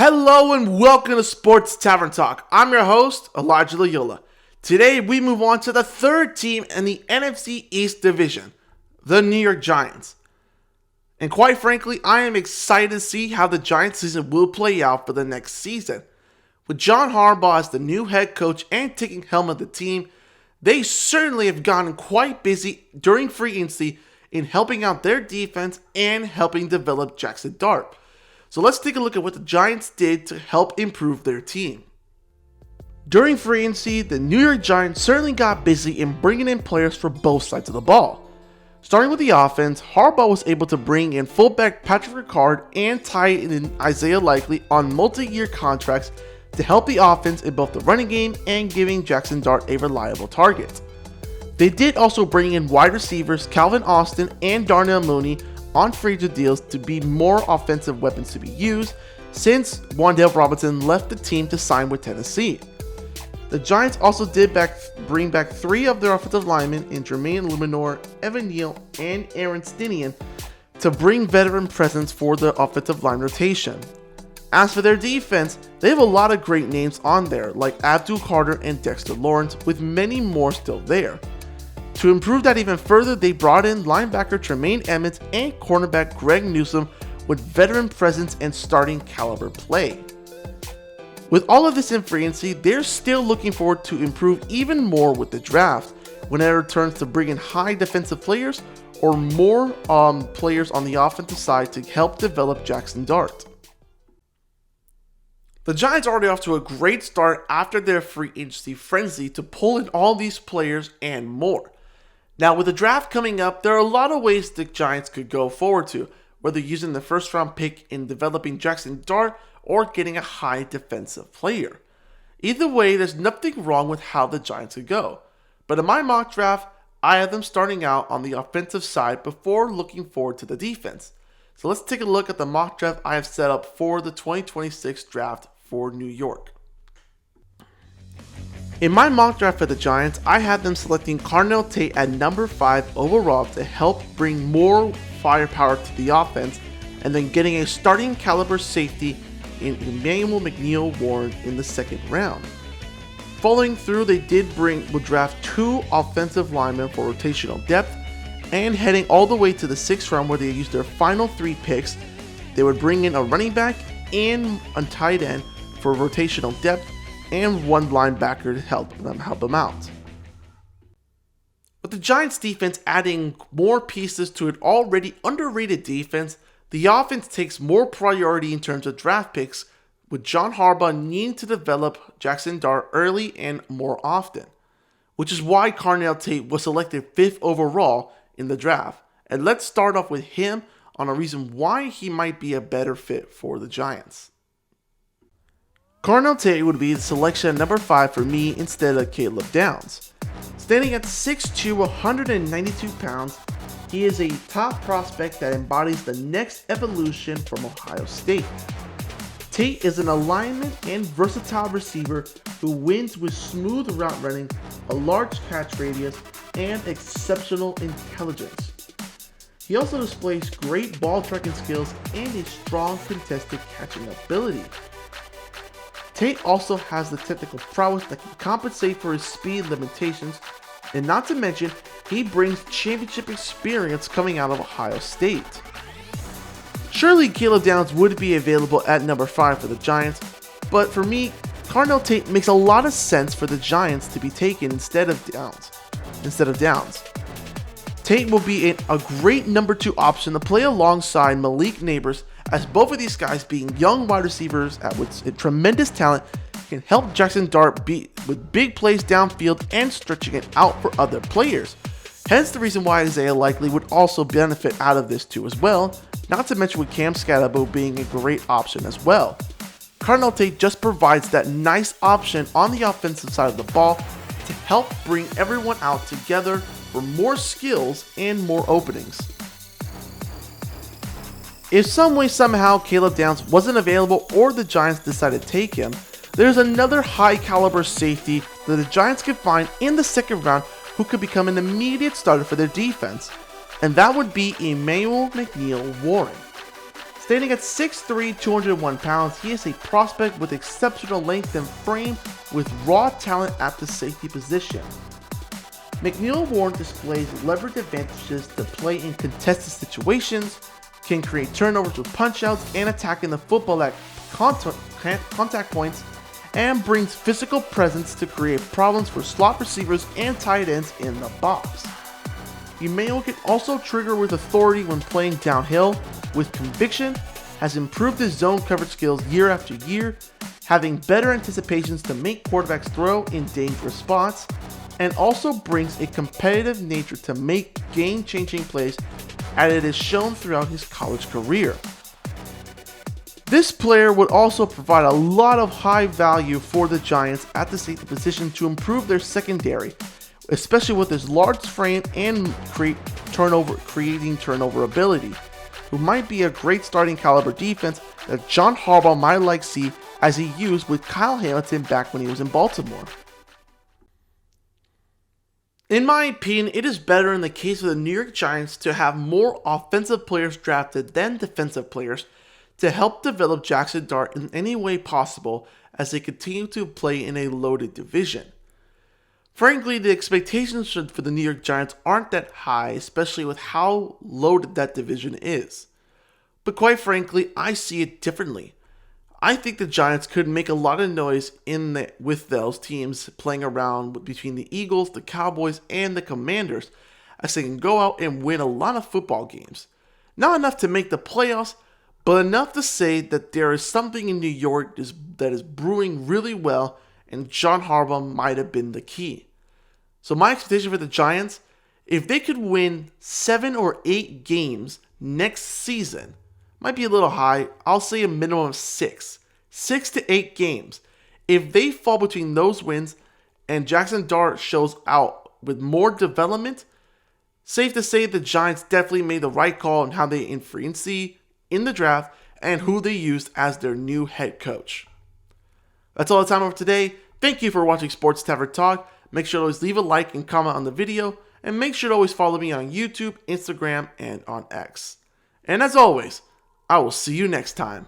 Hello and welcome to Sports Tavern Talk. I'm your host, Elijah Loyola. Today we move on to the third team in the NFC East Division, the New York Giants. And quite frankly, I am excited to see how the Giants season will play out for the next season. With John Harbaugh as the new head coach and taking helm of the team, they certainly have gotten quite busy during free agency in helping out their defense and helping develop Jackson Dart. So let's take a look at what the Giants did to help improve their team. During free agency, the New York Giants certainly got busy in bringing in players for both sides of the ball. Starting with the offense, Harbaugh was able to bring in fullback Patrick Ricard and tie in Isaiah Likely on multi-year contracts to help the offense in both the running game and giving Jackson Dart a reliable target. They did also bring in wide receivers Calvin Austin and Darnell Mooney on free agent deals to be more offensive weapons to be used since Wan'Dale Robinson left the team to sign with Tennessee. The Giants also did bring back three of their offensive linemen in Jermaine Luminor, Evan Neal, and Aaron Stinian to bring veteran presence for the offensive line rotation. As for their defense, they have a lot of great names on there like Abdul Carter and Dexter Lawrence, with many more still there. To improve that even further, they brought in linebacker Tremaine Edmonds and cornerback Greg Newsome with veteran presence and starting caliber play. With all of this in free agency, they're still looking forward to improve even more with the draft when it returns to bring in high defensive players or more players on the offensive side to help develop Jackson Dart. The Giants are already off to a great start after their free agency frenzy to pull in all these players and more. Now, with the draft coming up, there are a lot of ways the Giants could go forward to, whether using the first round pick in developing Jackson Dart or getting a high defensive player. Either way, there's nothing wrong with how the Giants could go. But in my mock draft, I have them starting out on the offensive side before looking forward to the defense. So let's take a look at the mock draft I have set up for the 2026 draft for New York. In my mock draft for the Giants, I had them selecting Carnell Tate at number 5 overall to help bring more firepower to the offense, and then getting a starting caliber safety in Emmanuel McNeil-Warren in the second round. Following through, they would draft 2 offensive linemen for rotational depth, and heading all the way to the 6th round where they used their final 3 picks, they would bring in a running back and a tight end for rotational depth, and 1 linebacker to help them out. With the Giants defense adding more pieces to an already underrated defense, the offense takes more priority in terms of draft picks, with John Harbaugh needing to develop Jackson Dart early and more often, which is why Carnell Tate was selected 5th overall in the draft. And let's start off with him on a reason why he might be a better fit for the Giants. Carnell Tate would be the selection at number 5 for me instead of Caleb Downs. Standing at 6'2", 192 pounds, he is a top prospect that embodies the next evolution from Ohio State. Tate is an alignment and versatile receiver who wins with smooth route running, a large catch radius, and exceptional intelligence. He also displays great ball tracking skills and a strong contested catching ability. Tate also has the technical prowess that can compensate for his speed limitations, and not to mention, he brings championship experience coming out of Ohio State. Surely Caleb Downs would be available at number 5 for the Giants, but for me, Carnell Tate makes a lot of sense for the Giants to be taken instead of Downs. Tate will be a great number 2 option to play alongside Malik Neighbors, as both of these guys being young wide receivers with tremendous talent can help Jackson Dart beat with big plays downfield and stretching it out for other players. Hence the reason why Isaiah Likely would also benefit out of this too as well, not to mention with Cam Scatterbo being a great option as well. Carnell Tate just provides that nice option on the offensive side of the ball to help bring everyone out together for more skills and more openings. If some way somehow Caleb Downs wasn't available or the Giants decided to take him, there's another high caliber safety that the Giants could find in the second round who could become an immediate starter for their defense, and that would be Emmanuel McNeil-Warren. Standing at 6'3", 201 pounds, he is a prospect with exceptional length and frame with raw talent at the safety position. McNeil Warren displays leverage advantages to play in contested situations, can create turnovers with punch-outs and attacking the football at contact points, and brings physical presence to create problems for slot receivers and tight ends in the box. Emmanuel can also trigger with authority when playing downhill, with conviction, has improved his zone coverage skills year after year, having better anticipations to make quarterbacks throw in dangerous spots, and also brings a competitive nature to make game-changing plays as it is shown throughout his college career. This player would also provide a lot of high value for the Giants at the safety position to improve their secondary, especially with his large frame and creating turnover ability, who might be a great starting caliber defense that John Harbaugh might like see as he used with Kyle Hamilton back when he was in Baltimore. In my opinion, it is better in the case of the New York Giants to have more offensive players drafted than defensive players to help develop Jackson Dart in any way possible as they continue to play in a loaded division. Frankly, the expectations for the New York Giants aren't that high, especially with how loaded that division is. But quite frankly, I see it differently. I think the Giants could make a lot of noise with those teams playing around between the Eagles, the Cowboys, and the Commanders, as they can go out and win a lot of football games. Not enough to make the playoffs, but enough to say that there is something in New York that is brewing really well, and John Harbaugh might have been the key. So my expectation for the Giants, if they could win 7 or 8 games next season, might be a little high, I'll say a minimum of 6. 6 to 8 games. If they fall between those wins and Jackson Dart shows out with more development, safe to say the Giants definitely made the right call on how they in free agency, in the draft, and who they used as their new head coach. That's all the time for today. Thank you for watching Sports Tavern Talk. Make sure to always leave a like and comment on the video, and make sure to always follow me on YouTube, Instagram, and on X. And as always, I will see you next time.